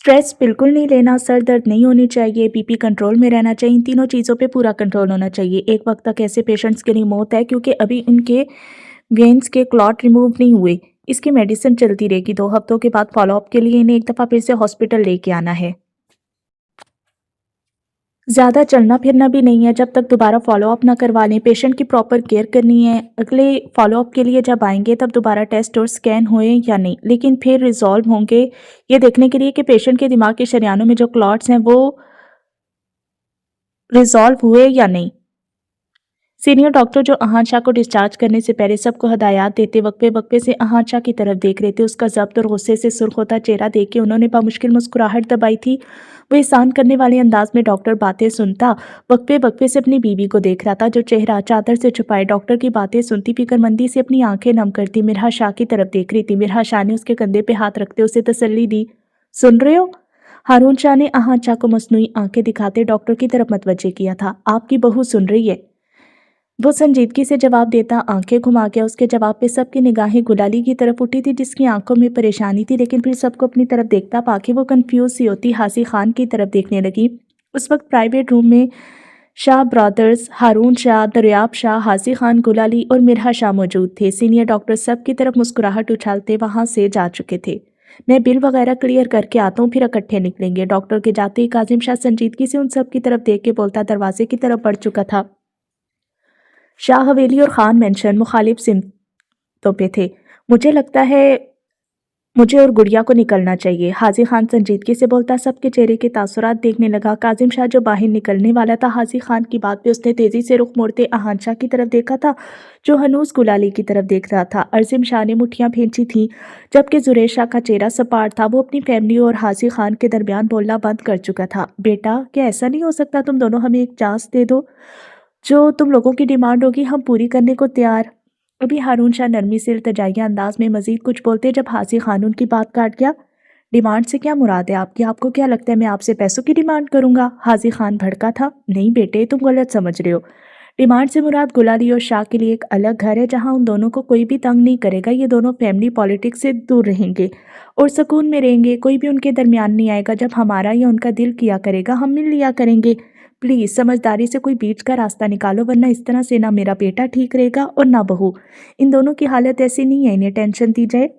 Stress बिल्कुल नहीं लेना, सर दर्द नहीं होनी चाहिए, बीपी कंट्रोल में रहना चाहिए, इन तीनों चीज़ों पे पूरा कंट्रोल होना चाहिए। एक वक़्त तक ऐसे पेशेंट्स के लिए मौत है क्योंकि अभी उनके वेन्स के क्लॉट रिमूव नहीं हुए। इसकी मेडिसिन चलती रहेगी, 2 हफ्तों के बाद फ़ॉलो-अप के लिए इन्हें एक दफ़ा फिर से हॉस्पिटल लेके आना है। ज़्यादा चलना-फिरना भी नहीं है जब तक दोबारा फ़ॉलो-अप ना करवा लें, पेशेंट की प्रॉपर केयर करनी है। अगले फ़ॉलो-अप के लिए जब आएँगे तब दोबारा टेस्ट और स्कैन हुए या नहीं, लेकिन फिर रिज़ॉल्व होंगे ये देखने के लिए कि पेशेंट के दिमाग के शरेयानों में जो क्लॉट्स हैं वो रिज़ॉल्व हुए या नहीं। सीनियर डॉक्टर जो अहान शाह को डिस्चार्ज करने से पहले सबको हदायत देते वक्फे-वक्फे से अहान शाह की तरफ देख रहे थे। उसका ज़ब्त और गुस्से से सुर्ख होता चेहरा देख के उन्होंने बामुश्किल मुस्कुराहट दबाई थी। वो एहसान करने वाले अंदाज में डॉक्टर बातें सुनता वक्फे-वक्फे से अपनी बीवी को देख रहा था जो चेहरा चादर से छुपाए डॉक्टर की बातें सुनती फिक्रमंदी से अपनी आंखें नम करती मिरहा शाह की तरफ देख रही थी। मिरहा शाह ने उसके कंधे पे हाथ रखते उसे तसल्ली दी। सुन रहे हो? हारून शाह ने अहान शाह को मसनूई आंखें दिखाते डॉक्टर की तरफ मतवज्जे किया था। आपकी बहू सुन रही है। वो संजीदगी से जवाब देता आंखें घुमा गया। उसके जवाब पे सबकी निगाहें गुलाली की तरफ उठी थी जिसकी आंखों में परेशानी थी, लेकिन फिर सबको अपनी तरफ देखता पाके वो कंफ्यूज सी होती हासी खान की तरफ देखने लगी। उस वक्त प्राइवेट रूम में शाह ब्रदर्स, हारून शाह, दरियाब शाह, हासी खान, गुलाली और मिरहा शाह मौजूद थे। सीनियर डॉक्टर सब की तरफ मुस्कुराहट उछालते वहां से जा चुके थे। मैं बिल वगैरह क्लियर करके आता हूँ, फिर इकट्ठे निकलेंगे। डॉक्टर के जाते ही काजिम शाह संजीदगी से उन सब की तरफ देख के बोलता दरवाजे की तरफ बढ़ चुका था। शाह हवेली और खान मेंशन मुखालिफ सिमतों पे थे। मुझे लगता है मुझे और गुड़िया को निकलना चाहिए। हाजी खान संजीदगी से बोलता सबके चेहरे के तासुरात देखने लगा। काजिम शाह जो बाहर निकलने वाला था, हाजी खान की बात पे उसने तेजी से रुख मोड़ते अहान शाह की तरफ देखा था जो हनूस गुलाली की तरफ देख रहा था। अरजिम शाह ने मुठ्ठियां भींची थी जबकि जुरेश शाह का चेहरा सपाट था। वो अपनी फैमिली और हाजी खान के दरमियान बोलना बंद कर चुका था। बेटा, क्या ऐसा नहीं हो सकता? तुम दोनों हमें एक चांस दे दो, जो तुम लोगों की डिमांड होगी हम पूरी करने को तैयार। अभी हारून शाह नरमी से इल्तिजाइया अंदाज में मजीद कुछ बोलते जब हाजी खान की बात काट गया। डिमांड से क्या मुराद है आपकी? आपको क्या लगता है मैं आपसे पैसों की डिमांड करूंगा? हाजी खान भड़का था। नहीं बेटे, तुम गलत समझ रहे हो। डिमांड से मुराद गुलाली और शाह के लिए एक अलग घर है जहां उन दोनों को कोई भी तंग नहीं करेगा। ये दोनों फैमिली पॉलिटिक्स से दूर रहेंगे और सुकून में रहेंगे। कोई भी उनके दरमियान नहीं आएगा। जब हमारा या उनका दिल किया करेगा हम मिल लिया करेंगे। प्लीज़ समझदारी से कोई बीच का रास्ता निकालो, वरना इस तरह से ना मेरा बेटा ठीक रहेगा और ना बहू। इन दोनों की हालत ऐसी नहीं है इन्हें टेंशन दी जाए।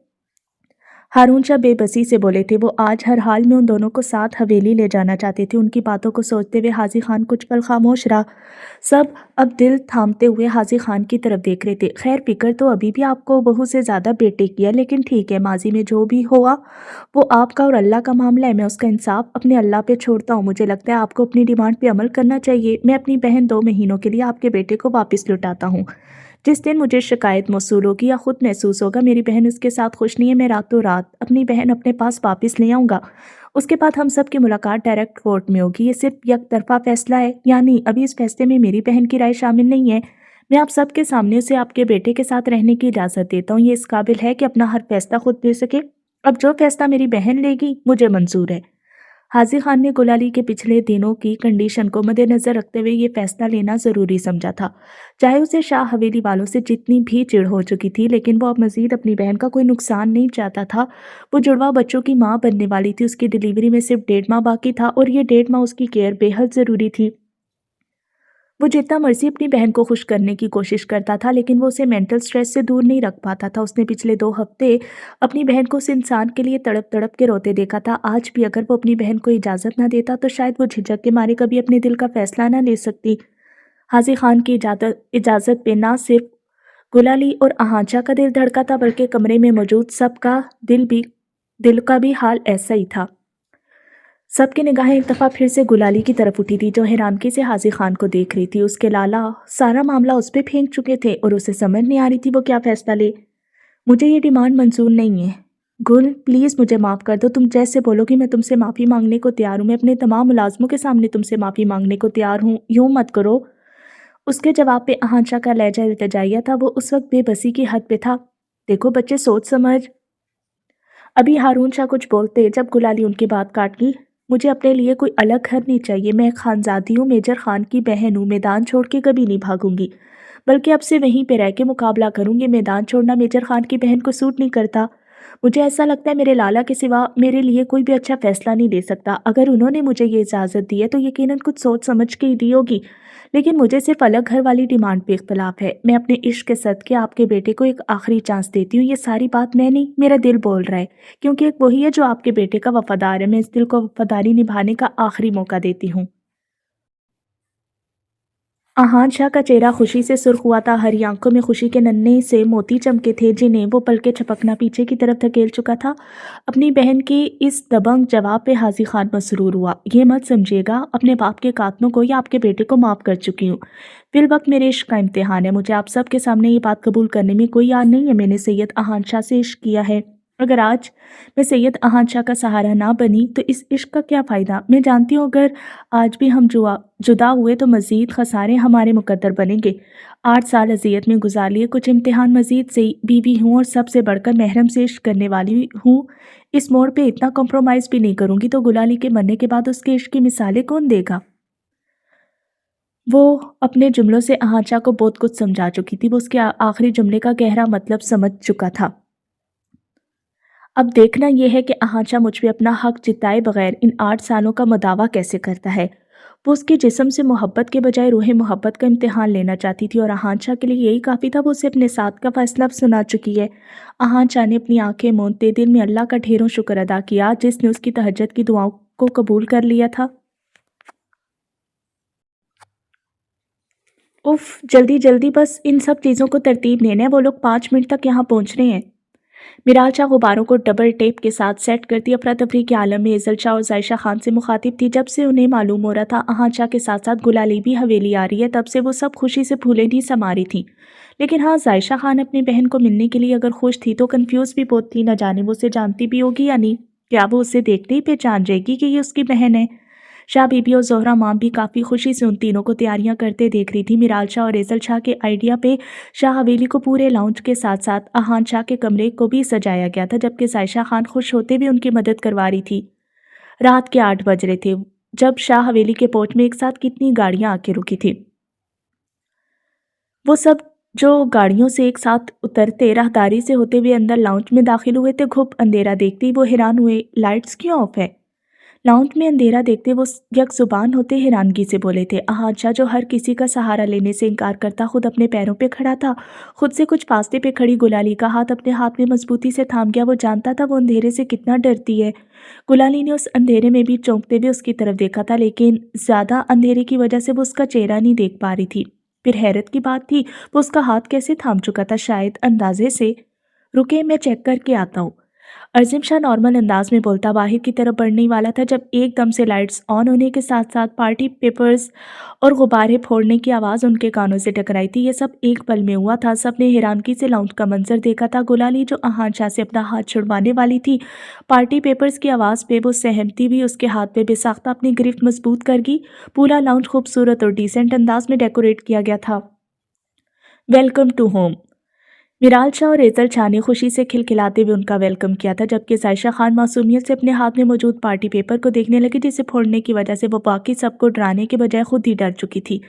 हारून शाह बेबसी से बोले थे। वो आज हर हाल में उन दोनों को साथ हवेली ले जाना चाहते थे। उनकी बातों को सोचते हुए हाजी खान कुछ पल खामोश रहा। सब अब दिल थामते हुए हाजी खान की तरफ देख रहे थे। खैर, फिक्र तो अभी भी आपको बहू से ज़्यादा बेटे की है, लेकिन ठीक है, माजी में जो भी हुआ वो आपका और अल्लाह का मामला है। मैं उसका इंसाफ अपने अल्लाह पे छोड़ता हूँ। मुझे लगता है आपको अपनी डिमांड पे अमल करना चाहिए। मैं अपनी बहन 2 महीनों के लिए आपके बेटे को वापस लौटाता हूँ। जिस दिन मुझे शिकायत मौसूल होगी या खुद महसूस होगा मेरी बहन उसके साथ खुश नहीं है, मैं रातों रात अपनी बहन अपने पास वापस ले आऊँगा। उसके बाद हम सब की मुलाकात डायरेक्ट कोर्ट में होगी। ये सिर्फ एक तरफा फैसला है, यानी अभी इस फैसले में मेरी बहन की राय शामिल नहीं है। मैं आप सबके सामने उसे आपके बेटे के साथ रहने की इजाज़त देता हूँ। ये इस काबिल है कि अपना हर फैसला खुद ले सके। अब जो फैसला मेरी बहन लेगी मुझे मंजूर है। हाजी खान ने गुलाली के पिछले दिनों की कंडीशन को मद्देनजर रखते हुए ये फैसला लेना ज़रूरी समझा था। चाहे उसे शाह हवेली वालों से जितनी भी चिढ़ हो चुकी थी, लेकिन वो अब मज़ीद अपनी बहन का कोई नुकसान नहीं चाहता था। वो जुड़वा बच्चों की माँ बनने वाली थी। उसकी डिलीवरी में सिर्फ 1.5 माह बाकी था और ये 1.5 माह उसकी केयर बेहद ज़रूरी थी। वो जितना मर्जी अपनी बहन को खुश करने की कोशिश करता था, लेकिन वो उसे मेंटल स्ट्रेस से दूर नहीं रख पाता था। उसने पिछले 2 हफ्ते अपनी बहन को उस इंसान के लिए तड़प तड़प के रोते देखा था। आज भी अगर वो अपनी बहन को इजाज़त ना देता तो शायद वो झिझक के मारे कभी अपने दिल का फैसला ना ले सकती। हाजी खान की इजाज़त पे ना सिर्फ गुलाली और आहांचा का दिल धड़का था, बल्कि कमरे में मौजूद सबका दिल का भी हाल ऐसा ही था। सबकी निगाहें एक दफ़ा फिर से गुलाली की तरफ उठी थी जो हैरानगी से हाजी खान को देख रही थी। उसके लाला सारा मामला उस पे फेंक चुके थे और उसे समझ नहीं आ रही थी वो क्या फैसला ले। मुझे ये डिमांड मंजूर नहीं है। गुल, प्लीज़ मुझे माफ़ कर दो। तुम जैसे बोलोगी मैं तुमसे माफ़ी मांगने को तैयार हूँ। मैं अपने तमाम मुलाजमों के सामने तुमसे माफ़ी मांगने को तैयार हूँ। यूँ मत करो। उसके जवाब पे आहांशा का लहजा इल्तिजाइया था। वो उस वक्त बेबसी की हद पे था। देखो बच्चे, सोच समझ। अभी हारून शाह कुछ बोलते जब गुलाली उनकी बात काट गई। मुझे अपने लिए कोई अलग घर नहीं चाहिए। मैं एक खानजादी हूँ, मेजर खान की बहन हूँ। मैदान छोड़ के कभी नहीं भागूंगी, बल्कि अब से वहीं पे रह के मुकाबला करूंगी। मैदान छोड़ना मेजर खान की बहन को सूट नहीं करता। مجھے ایسا لگتا ہے میرے لالا کے سوا میرے لیے کوئی بھی اچھا فیصلہ نہیں لے سکتا۔ اگر انہوں نے مجھے یہ اجازت دی ہے تو یقیناً کچھ سوچ سمجھ کے ہی دی ہوگی، لیکن مجھے صرف الگ گھر والی ڈیمانڈ پہ اختلاف ہے۔ میں اپنے عشق کے صدقے آپ کے بیٹے کو ایک آخری چانس دیتی ہوں۔ یہ ساری بات میں نہیں، میرا دل بول رہا ہے، کیونکہ ایک وہی ہے جو آپ کے بیٹے کا وفادار ہے۔ میں اس دل کو وفاداری نبھانے کا آخری موقع دیتی ہوں۔ احان شاہ کا چہرہ خوشی سے سرخ ہوا تھا، ہری آنکھوں میں خوشی کے ننھے سے موتی چمکے تھے جنہیں وہ پلکیں جھپکنا پیچھے کی طرف دھکیل چکا تھا۔ اپنی بہن کے اس دبنگ جواب پہ حاجی خان مسرور ہوا۔ یہ مت سمجھیے گا اپنے باپ کے قاتلوں کو یا آپ کے بیٹے کو معاف کر چکی ہوں۔ فی الوقت میرے عشق کا امتحان ہے، مجھے آپ سب کے سامنے یہ بات قبول کرنے میں کوئی یاد نہیں ہے، میں نے سید احان شاہ سے عشق کیا ہے۔ اگر آج میں سید احان شاہ کا سہارا نہ بنی تو اس عشق کا کیا فائدہ؟ میں جانتی ہوں اگر آج بھی ہم جدا ہوئے تو مزید خسارے ہمارے مقدر بنیں گے۔ 8 سال اذیت میں گزار لیے، کچھ امتحان مزید سے بیوی ہوں اور سب سے بڑھ کر محرم سے عشق کرنے والی ہوں۔ اس موڑ پہ اتنا کمپرومائز بھی نہیں کروں گی تو گلالی کے مرنے کے بعد اس کے عشق کی مثالیں کون دے گا؟ وہ اپنے جملوں سے احان شاہ کو بہت کچھ سمجھا چکی تھی، وہ اس کے آخری جملے کا گہرا مطلب سمجھ چکا تھا۔ اب دیکھنا یہ ہے کہ احان شاہ مجھ پہ اپنا حق جتائے بغیر ان 8 سالوں کا مداوع کیسے کرتا ہے۔ وہ اس کے جسم سے محبت کے بجائے روح محبت کا امتحان لینا چاہتی تھی اور احان شاہ کے لیے یہی کافی تھا، وہ اسے اپنے ساتھ کا فیصلہ سنا چکی ہے۔ احان شاہ نے اپنی آنکھیں موندتے دل میں اللہ کا ڈھیروں شکر ادا کیا جس نے اس کی تہجد کی دعاؤں کو قبول کر لیا تھا۔ اف، جلدی جلدی بس ان سب چیزوں کو ترتیب دینا ہے، وہ لوگ 5 منٹ تک یہاں پہنچ رہے ہیں۔ میرال شاہ غباروں کو ڈبل ٹیپ کے ساتھ سیٹ کرتی افراتفری کے عالم میں ایزل شاہ اور ظائشہ خان سے مخاطب تھی۔ جب سے انہیں معلوم ہو رہا تھا احان شاہ کے ساتھ ساتھ گلالی بھی حویلی آ رہی ہے، تب سے وہ سب خوشی سے پھولے نہیں سما رہی تھیں۔ لیکن ہاں، ظائشہ خان اپنی بہن کو ملنے کے لیے اگر خوش تھی تو کنفیوز بھی بہت تھی، نہ جانے وہ اسے جانتی بھی ہوگی یا نہیں۔ کیا وہ اسے دیکھتے ہی پہچان جائے گی کہ یہ اس کی بہن ہے؟ شاہ بی بی اور زہرہ مام بھی کافی خوشی سے ان تینوں کو تیاریاں کرتے دیکھ رہی تھی۔ میرال شاہ اور ایزل شاہ کے آئیڈیا پہ شاہ حویلی کو پورے لاؤنج کے ساتھ ساتھ احان شاہ کے کمرے کو بھی سجایا گیا تھا، جبکہ ظائشہ خان خوش ہوتے بھی ان کی مدد کروا رہی تھی۔ رات کے 8 بج رہے تھے جب شاہ حویلی کے پورچ میں ایک ساتھ کتنی گاڑیاں آ کے رکی تھی۔ وہ سب جو گاڑیوں سے ایک ساتھ اترتے راہداری سے ہوتے ہوئے اندر لاؤنج میں داخل ہوئے تھے، گھپ اندھیرا دیکھتے ہی وہ حیران ہوئے۔ لائٹس کیوں آف ہے؟ لاؤنج میں اندھیرا دیکھتے وہ یک زبان ہوتے حیرانگی سے بولے تھے۔ احان شاہ جو ہر کسی کا سہارا لینے سے انکار کرتا خود اپنے پیروں پہ کھڑا تھا، خود سے کچھ فاصلے پہ کھڑی گلالی کا ہاتھ اپنے ہاتھ میں مضبوطی سے تھام گیا۔ وہ جانتا تھا وہ اندھیرے سے کتنا ڈرتی ہے۔ گلالی نے اس اندھیرے میں بھی چونکتے ہوئے اس کی طرف دیکھا تھا، لیکن زیادہ اندھیرے کی وجہ سے وہ اس کا چہرہ نہیں دیکھ پا رہی تھی۔ پھر حیرت کی بات تھی، وہ اس کا ہاتھ کیسے تھام چکا تھا؟ شاید اندازے سے۔ رکے، میں چیک کر کے آتا ہوں۔ عظیم شاہ نارمل انداز میں بولتا باہر کی طرف بڑھنے والا تھا جب ایک دم سے لائٹس آن ہونے کے ساتھ ساتھ پارٹی پیپرز اور غبارے پھوڑنے کی آواز ان کے کانوں سے ٹکرائی تھی۔ یہ سب ایک پل میں ہوا تھا۔ سب نے حیرانگی سے لاؤنج کا منظر دیکھا تھا۔ گلالی جو احان شاہ سے اپنا ہاتھ چھڑوانے والی تھی، پارٹی پیپرز کی آواز پہ وہ سہمتی بھی اس کے ہاتھ پہ بے ساختہ اپنی گرفت مضبوط کر گئی۔ پورا لاؤنج خوبصورت اور ڈیسنٹ انداز میں ڈیکوریٹ کیا گیا تھا۔ Welcome to home. Miral Shah اور ایزل شاہ نے خوشی سے کھلکھلاتے ہوئے ان کا ویلکم کیا تھا، جبکہ ظائشہ خان معصومیت سے اپنے ہاتھ میں موجود پارٹی پیپر کو دیکھنے لگی جسے پھوڑنے کی وجہ سے وہ باقی سب کو ڈرانے کے بجائے خود ہی ڈر چکی تھی۔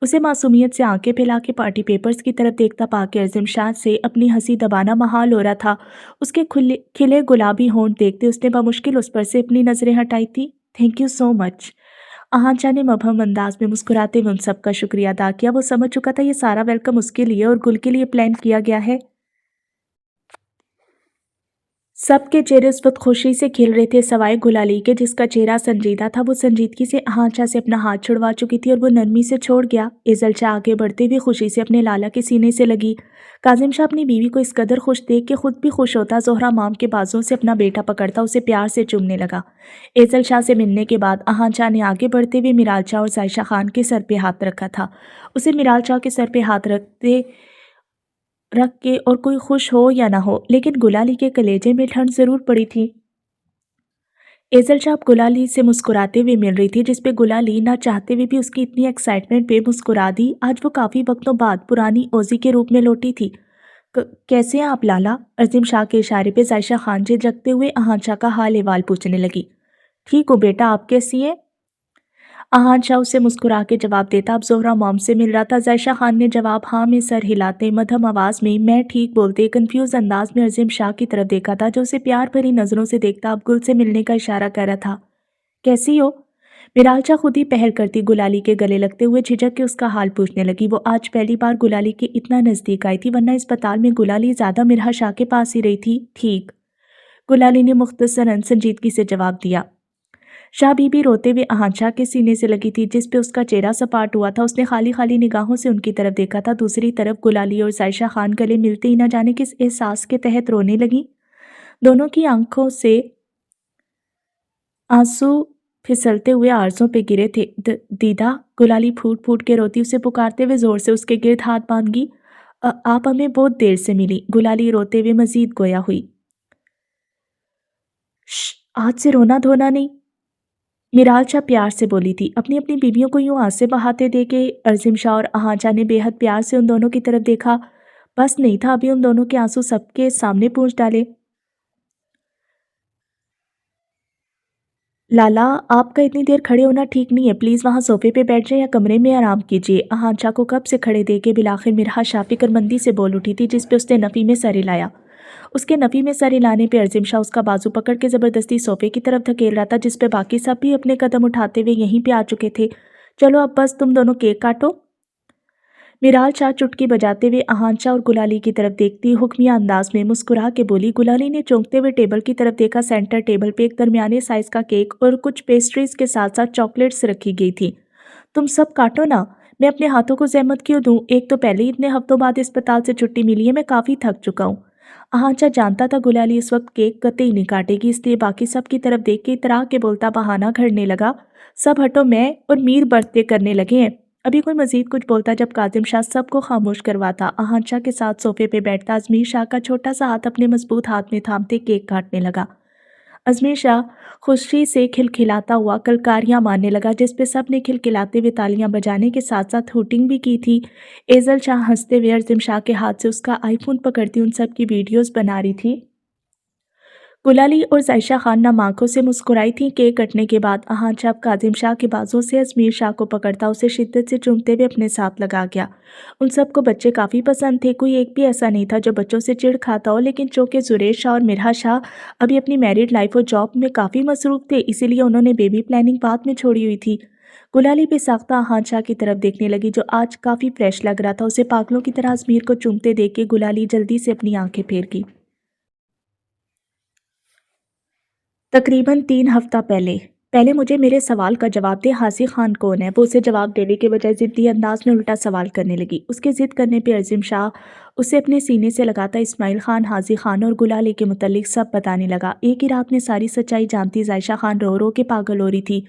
اسے معصومیت سے آنکھیں پھیلا کے پارٹی پیپرز کی طرف دیکھتا پا کے عظیم شاہ سے اپنی ہنسی دبانا محال ہو رہا تھا۔ اس کے کھلے گلابی ہونٹ دیکھتے اس نے بمشکل اس پر سے اپنی نظریں ہٹائی تھی۔ تھینک یو سو مچ۔ احان شاہ نے مبہم انداز میں مسکراتے ہوئے ان سب کا شکریہ ادا کیا۔ وہ سمجھ چکا تھا یہ سارا ویلکم اس کے لیے اور گل کے لیے پلان کیا گیا ہے۔ سب کے چہرے اس وقت خوشی سے کھل رہے تھے سوائے گلالی کے، جس کا چہرہ سنجیدہ تھا۔ وہ سنجیدگی سے احان شاہ سے اپنا ہاتھ چھڑوا چکی تھی اور وہ نرمی سے چھوڑ گیا۔ ایزل شاہ آگے بڑھتے ہوئے خوشی سے اپنے لالا کے سینے سے لگی۔ کاظم شاہ اپنی بیوی کو اس قدر خوش دیکھ کے خود بھی خوش ہوتا، زہرہ مام کے بازوں سے اپنا بیٹا پکڑتا اسے پیار سے چومنے لگا۔ ایزل شاہ سے ملنے کے بعد احان شاہ نے آگے بڑھتے ہوئے میرال شاہ اور ظائشہ خان کے سر پہ ہاتھ رکھا تھا۔ اسے میرال شاہ کے سر پہ ہاتھ رکھ کے اور کوئی خوش ہو یا نہ ہو، لیکن گلالی کے کلیجے میں ٹھنڈ ضرور پڑی تھی۔ ایزل شاہ اب گلالی سے مسکراتے ہوئے مل رہی تھی، جس پہ گلالی نہ چاہتے ہوئے بھی اس کی اتنی ایکسائٹمنٹ پہ مسکرا دی۔ آج وہ کافی وقتوں بعد پرانی اوزی کے روپ میں لوٹی تھی۔ کیسے ہیں آپ لالا؟ عظیم شاہ کے اشارے پہ ظائشہ خان جھجکتے ہوئے احان شاہ کا حال احوال پوچھنے لگی۔ ٹھیک ہوں بیٹا، آپ کیسی ہیں؟ अहान शाह उसे मुस्कुरा के जवाब देता। अब जोहरा मॉम से मिल रहा था। जायशा खान ने जवाब हाँ में सर हिलाते मध्यम आवाज में मैं ठीक बोलते कंफ्यूज अंदाज में अजीम शाह की तरफ देखा था, जो उसे प्यार भरी नजरों से देखता। अब गुल से मिलने का इशारा कर रहा था। कैसी हो? मिरालचा खुद ही पहल करती गुलाली के गले लगते हुए झिझक के उसका हाल पूछने लगी। वो आज पहली बार गुलाली के इतना नजदीक आई थी, वरना अस्पताल में गुलाली ज्यादा मिरहा शाह के पास ही रही थी। ठीक, गुलाली ने मुख्तसरन संजीदगी से जवाब दिया। शाह बीबी रोते हुए आहांशा के सीने से लगी थी, जिस पे उसका चेहरा सपाट हुआ था। उसने खाली खाली निगाहों से उनकी तरफ देखा था। दूसरी तरफ गुलाली और जायशा खान गले मिलते ही न जाने किस एहसास के तहत रोने लगी। दोनों की आंखों से आंसू फिसलते हुए आरज़ों पे गिरे थे। दीदा, गुलाली फूट फूट के रोती उसे पुकारते हुए जोर से उसके गिर्द हाथ बांध गई। आप हमें बहुत देर से मिली, गुलाली रोते हुए मजीद गोया हुई। आज से रोना धोना नहीं, मिरालचा प्यार से बोली थी। अपनी अपनी बीवियों को यूं आंसें बहाते देखे अज़ीम शाह और आहांशा ने बेहद प्यार से उन दोनों की तरफ देखा। बस नहीं था अभी उन दोनों के आंसू सबके सामने पूंछ डाले। लाला, आपका इतनी देर खड़े होना ठीक नहीं है। प्लीज़ वहाँ सोफे पे बैठ जाए या कमरे में आराम कीजिए। आहांशा को कब से खड़े देके बिलाखिर मिरहा शाह फिक्रमंदी से बोल उठी थी, जिस पे उसने नफ़ी में सर हिलाया। उसके नफ़ी में सर हिलाने पे अज़ीम शाह उसका बाजू पकड़ के ज़बरदस्ती सोफे की तरफ धकेल रहा था, जिस पे बाकी सब भी अपने कदम उठाते हुए यहीं पे आ चुके थे। चलो अब बस तुम दोनों केक काटो। मिराल शाह चुटकी बजाते हुए आहांशा और गुलाली की तरफ देखती हुक्मिया अंदाज में मुस्कुरा के बोली। गुलाली ने चौंकते हुए टेबल की तरफ देखा। सेंटर टेबल पे एक दरमियाने साइज का केक और कुछ पेस्ट्रीज के साथ साथ चॉकलेट्स रखी गई थी। तुम सब काटो ना, मैं अपने हाथों को जहमत क्यों दूं? एक तो पहले ही इतने हफ्तों बाद अस्पताल से छुट्टी मिली है, मैं काफ़ी थक चुका हूँ। आहांशा जानता था गुलाली इस वक्त केक कतई नहीं काटेगी, इसलिए बाकी सब की तरफ देख के इतरा के बोलता बहाना घड़ने लगा। सब हटो, मैं और मीर बर्थडे करने लगे हैं। अभी कोई मजीद कुछ बोलता जब काजिम शाह सबको खामोश करवाता। आहांशा के साथ सोफे पे बैठता अजमीर शाह का छोटा सा हाथ अपने मजबूत हाथ में थामते केक काटने लगा। अजमेर शाह खुशी से खिलखिलाता हुआ कलकारियां मारने लगा, जिस पे सब ने खिलखिलाते हुए तालियां बजाने के साथ साथ हूटिंग भी की थी। एजल शाह हंसते हुए अज़ीम शाह के हाथ से उसका आईफोन पकड़ती उन सब की वीडियोस बना रही थी। गुलाली और जायशा खान नम आंखों से मुस्कुराई थी। केक कटने के बाद आहांशा काजिम शाह के बाजों से अजमीर शाह को पकड़ता उसे शिद्दत से चूमते हुए अपने साथ लगा गया। उन सबको बच्चे काफ़ी पसंद थे। कोई एक भी ऐसा नहीं था जो बच्चों से चिढ़ खाता हो, लेकिन चूंकि जुरेश शाह और मिरहा शाह अभी अपनी मैरिड लाइफ और जॉब में काफ़ी मसरूफ थे, इसीलिए उन्होंने बेबी प्लानिंग बाद में छोड़ी हुई थी। गुलाली बेसाख्ता आहांशा की तरफ देखने लगी, जो आज काफ़ी फ्रेश लग रहा था। उसे पागलों की तरह अजमीर को चूमते देख के गुलाली जल्दी से अपनी आंखें फेर गई। तकरीबन 3 हफ्ता पहले मुझे मेरे सवाल का जवाब दे, हाजी खान कौन है? वो उसे जवाब देने के बजाय ज़िद्दी अंदाज में उल्टा सवाल करने लगी। उसके ज़िद करने पे अज़ीम शाह उसे अपने सीने से लगाता इस्माइल खान, हाजी खान और गुलाली के मुतल्लिक सब बताने लगा। एक ही रात में सारी सच्चाई जानती जायशा खान रो रो के पागल हो रही थी।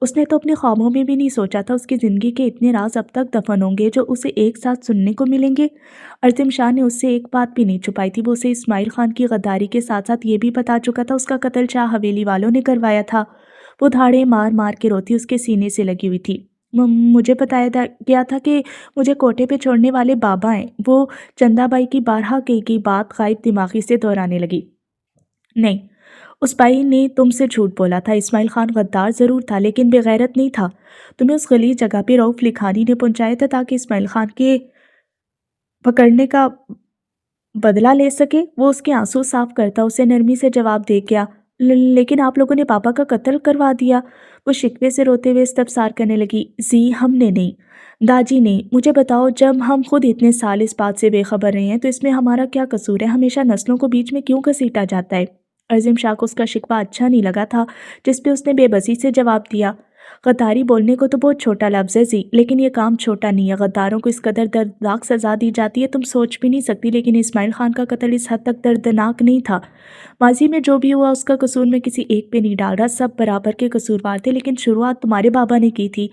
उसने तो अपने ख्वाबों में भी नहीं सोचा था उसकी ज़िंदगी के इतने राज अब तक दफन होंगे जो उसे एक साथ सुनने को मिलेंगे। अज़ीम शाह ने उससे एक बात भी नहीं छुपाई थी। वो उसे इस्माइल खान की गद्दारी के साथ साथ ये भी बता चुका था उसका कत्ल शाह हवेली वालों ने करवाया था। वो धाड़े मार मार के रोती उसके सीने से लगी हुई थी। मुझे बताया गया था कि मुझे कोठे पे छोड़ने वाले बाबा हैं। वो चंदाबाई की बारहा कही की बात गायब दिमागी से दोहराने लगी। नहीं, उस बाई ने तुमसे झूठ बोला था। इस्माइल खान गद्दार ज़रूर था, लेकिन बेगैरत नहीं था। तुम्हें उस गली जगह पे रऊफ लिखानी ने पहुंचाया था ताकि इस्माइल खान के पकड़ने का बदला ले सके। वो उसके आंसू साफ करता उसे नरमी से जवाब दे गया, लेकिन आप लोगों ने पापा का कत्ल करवा दिया। वो शिकवे से रोते हुए इस्तफसार करने लगी। जी, हमने नहीं, दाजी ने। मुझे बताओ, जब हम खुद इतने साल इस बात से बेखबर रहे हैं तो इसमें हमारा क्या कसूर है? हमेशा नस्लों को बीच में क्यों घसीटा जाता है? अज़ीम शाह को उसका शिकवा अच्छा नहीं लगा था, जिस पे उसने बेबसी से जवाब दिया। गद्दारी बोलने को तो बहुत छोटा लफ्ज़ है जी, लेकिन ये काम छोटा नहीं है। गद्दारों को इस कदर दर्दनाक सज़ा दी जाती है, तुम सोच भी नहीं सकती। लेकिन इस्माइल खान का कत्ल इस हद तक दर्दनाक नहीं था। माजी में जो भी हुआ उसका कसूर मैं किसी एक पे नहीं डाल रहा, सब बराबर के कसूरवार थे। लेकिन शुरुआत तुम्हारे बाबा ने की थी।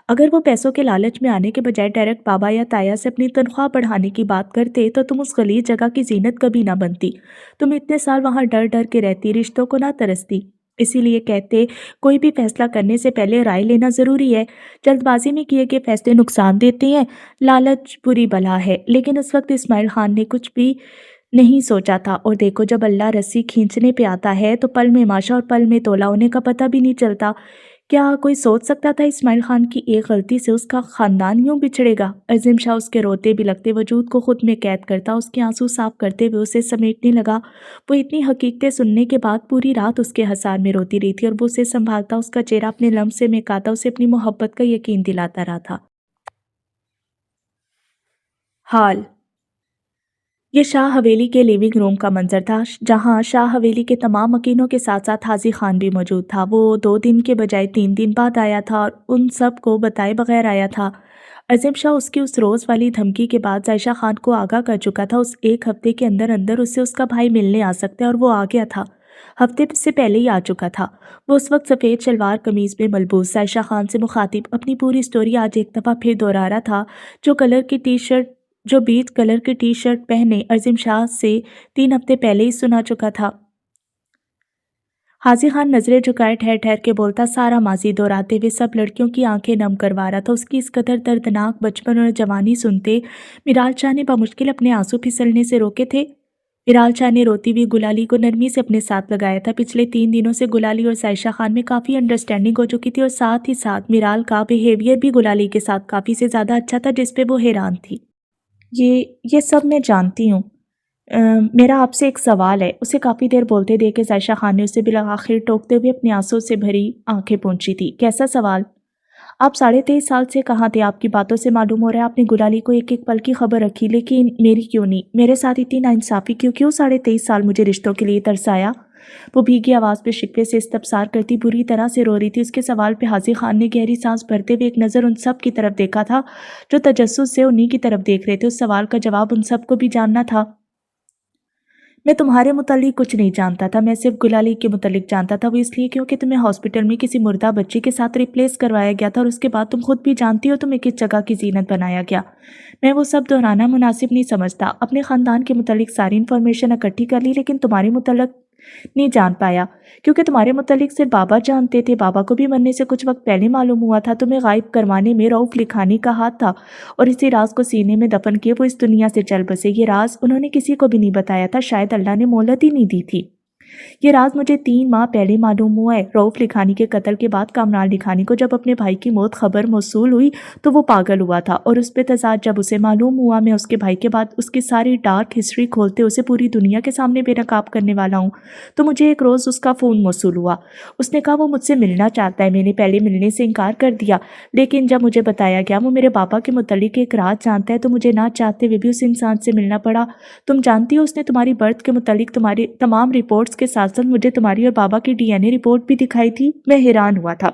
अगर वो पैसों के लालच में आने के बजाय डायरेक्ट बाबा या ताया से अपनी तनख्वाह बढ़ाने की बात करते तो तुम उस गलीज जगह की जीनत कभी ना बनती। तुम इतने साल वहाँ डर डर के रहती, रिश्तों को ना तरसती। इसीलिए कहते, कोई भी फैसला करने से पहले राय लेना ज़रूरी है। जल्दबाजी में किए गए फैसले नुकसान देते हैं। लालच बुरी बला है। लेकिन उस वक्त इस्माइल खान ने कुछ भी नहीं सोचा था। और देखो, जब अल्लाह रस्सी खींचने पे आता है तो पल में माशा और पल में तोला होने का पता भी नहीं चलता। کیا کوئی سوچ سکتا تھا اسماعیل خان کی ایک غلطی سے اس کا خاندان یوں بچھڑے گا؟ عظیم شاہ اس کے روتے بلکتے وجود کو خود میں قید کرتا، اس کے آنسو صاف کرتے ہوئے اسے سمیٹنے لگا۔ وہ اتنی حقیقتیں سننے کے بعد پوری رات اس کے حصار میں روتی رہی تھی اور وہ اسے سنبھالتا، اس کا چہرہ اپنے لمس سے مہکاتا، اسے اپنی محبت کا یقین دلاتا رہا تھا۔ ہال یہ شاہ حویلی کے لیونگ روم کا منظر تھا، جہاں شاہ حویلی کے تمام مکینوں کے ساتھ ساتھ حاجی خان بھی موجود تھا۔ وہ 2 دن کے بجائے 3 دن بعد آیا تھا اور ان سب کو بتائے بغیر آیا تھا۔ عظیم شاہ اس کی اس روز والی دھمکی کے بعد عائشہ خان کو آگاہ کر چکا تھا، اس 1 ہفتے کے اندر اندر اس سے اس کا بھائی ملنے آ سکتا ہے، اور وہ آ گیا تھا۔ ہفتے سے پہلے ہی آ چکا تھا۔ وہ اس وقت سفید شلوار قمیض میں ملبوس عائشہ خان سے مخاطب اپنی پوری سٹوری آج ایک دفعہ پھر دہرا رہا تھا۔ جو بیج کلر کی ٹی شرٹ پہنے عظیم شاہ سے 3 ہفتے پہلے ہی سنا چکا تھا۔ حاجی خان نظریں جھکائے ٹھہر ٹھہر کے بولتا، سارا ماضی دہراتے ہوئے سب لڑکیوں کی آنکھیں نم کروا رہا تھا۔ اس کی اس قدر دردناک بچپن اور جوانی سنتے میرال شاہ نے بمشکل اپنے آنسو پھسلنے سے روکے تھے۔ میرال شاہ نے روتی ہوئی گلالی کو نرمی سے اپنے ساتھ لگایا تھا۔ پچھلے 3 دنوں سے گلالی اور عائشہ خان میں کافی انڈرسٹینڈنگ ہو چکی تھی، اور ساتھ ہی ساتھ میرال کا بیہیویئر بھی گلالی کے ساتھ کافی سے زیادہ اچھا تھا، جس پہ وہ حیران تھی۔ یہ سب میں جانتی ہوں، میرا آپ سے ایک سوال ہے، اسے کافی دیر بولتے دیکھ کے عائشہ خان نے اسے بالآخر ٹوکتے ہوئے اپنی آنسوں سے بھری آنکھیں پونچھی تھی۔ کیسا سوال؟ آپ 23.5 سال سے کہاں تھے؟ آپ کی باتوں سے معلوم ہو رہا ہے آپ نے گلالی کو ایک ایک پل کی خبر رکھی، لیکن میری کیوں نہیں؟ میرے ساتھ اتنی ناانصافی کیوں 23.5 سال مجھے رشتوں کے لیے ترسایا؟ وہ بھیگی آواز پہ شکوے سے استفسار کرتی بری طرح سے رو رہی تھی۔ اس کے سوال پہ حاجی خان نے گہری سانس بھرتے ہوئے ایک نظر ان سب کی طرف دیکھا تھا جو تجسس سے انہی کی طرف دیکھ رہے تھے۔ اس سوال کا جواب ان سب کو بھی جاننا تھا۔ میں تمہارے متعلق کچھ نہیں جانتا تھا، میں صرف گلالی کے متعلق جانتا تھا، وہ اس لیے کیونکہ تمہیں ہاسپٹل میں کسی مردہ بچی کے ساتھ ریپلیس کروایا گیا تھا، اور اس کے بعد تم خود بھی جانتی ہو تمہیں کس جگہ کی زینت بنایا گیا۔ میں وہ سب دہرانا مناسب نہیں سمجھتا۔ اپنے خاندان کے متعلق ساری انفارمیشن اکٹھی کر لی، لیکن تمہارے متعلق نہیں جان پایا، کیونکہ تمہارے متعلق صرف بابا جانتے تھے۔ بابا کو بھی مرنے سے کچھ وقت پہلے معلوم ہوا تھا تمہیں غائب کروانے میں رؤف لکھانی کا ہاتھ تھا، اور اسی راز کو سینے میں دفن کیے وہ اس دنیا سے چل بسے۔ یہ راز انہوں نے کسی کو بھی نہیں بتایا تھا، شاید اللہ نے مہلت ہی نہیں دی تھی۔ یہ راز مجھے 3 ماہ پہلے معلوم ہوا ہے۔ رؤف لکھانی کے قتل کے بعد کامران لکھانی کو جب اپنے بھائی کی موت خبر موصول ہوئی تو وہ پاگل ہوا تھا، اور اس پہ تضاد جب اسے معلوم ہوا میں اس کے بھائی کے بعد اس کی ساری ڈارک ہسٹری کھولتے اسے پوری دنیا کے سامنے بے نقاب کرنے والا ہوں، تو مجھے ایک روز اس کا فون موصول ہوا۔ اس نے کہا وہ مجھ سے ملنا چاہتا ہے۔ میں نے پہلے ملنے سے انکار کر دیا، لیکن جب مجھے بتایا گیا وہ میرے پاپا کے متعلق ایک راز جانتا ہے تو مجھے نہ چاہتے ہوئے بھی اس انسان سے ملنا پڑا۔ تم جانتی ہو اس نے تمہاری برتھ کے متعلق تمہاری تمام رپورٹس کے ساتھ ساتھ مجھے تمہاری اور بابا کی ڈی این اے رپورٹ بھی دکھائی تھی۔ میں حیران ہوا تھا۔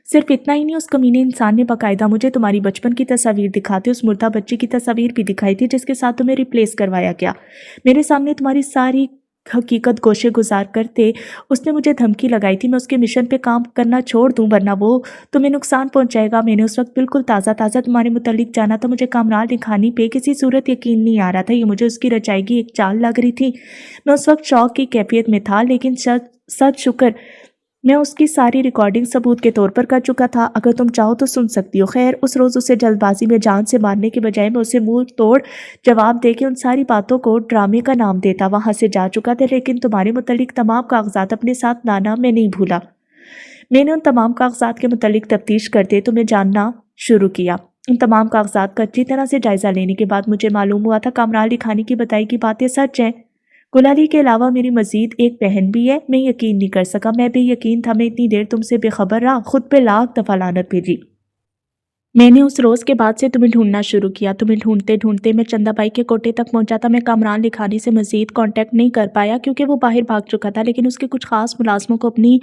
صرف اتنا ہی نہیں، اس کمینے انسان نے باقاعدہ مجھے تمہاری بچپن کی تصاویر دکھاتے اس مردہ بچی کی تصاویر بھی دکھائی تھی جس کے ساتھ تمہیں ریپلیس کروایا گیا۔ میرے سامنے تمہاری ساری حقیقت گوشے گزار کرتے اس نے مجھے دھمکی لگائی تھی میں اس کے مشن پہ کام کرنا چھوڑ دوں ورنہ وہ تمہیں نقصان پہنچائے گا۔ میں نے اس وقت بالکل تازہ تمہارے متعلق جانا تھا، مجھے کامران لکھانی پہ کسی صورت یقین نہیں آ رہا تھا، یہ مجھے اس کی رچائے گی ایک چال لگ رہی تھی۔ میں اس وقت شوق کی کیفیت میں تھا، لیکن سچ شکر میں اس کی ساری ریکارڈنگ ثبوت کے طور پر کر چکا تھا، اگر تم چاہو تو سن سکتی ہو۔ خیر اس روز اسے جلد بازی میں جان سے مارنے کے بجائے میں اسے منہ توڑ جواب دے کے ان ساری باتوں کو ڈرامے کا نام دیتا وہاں سے جا چکا تھا، لیکن تمہارے متعلق تمام کاغذات اپنے ساتھ لانا میں نہیں بھولا۔ میں نے ان تمام کاغذات کے متعلق تفتیش کرتے تمہیں جاننا شروع کیا۔ ان تمام کاغذات کا اچھی طرح سے جائزہ لینے کے بعد مجھے معلوم ہوا تھا کامران لکھانی کی بتائی کی باتیں سچ ہیں۔ گلالی کے علاوہ میری مزید ایک بہن بھی ہے۔ میں یقین نہیں کر سکا، میں بے یقین تھا، میں اتنی دیر تم سے بے خبر رہا، خود پہ لاکھ دفعہ لعنت بھیجی۔ میں نے اس روز کے بعد سے تمہیں ڈھونڈنا شروع کیا، تمہیں ڈھونڈتے ڈھونڈتے میں چندہ بائی کے کوٹے تک پہنچا تھا۔ میں کامران لکھانی سے مزید کانٹیکٹ نہیں کر پایا کیونکہ وہ باہر بھاگ چکا تھا، لیکن اس کے کچھ خاص ملازموں کو اپنی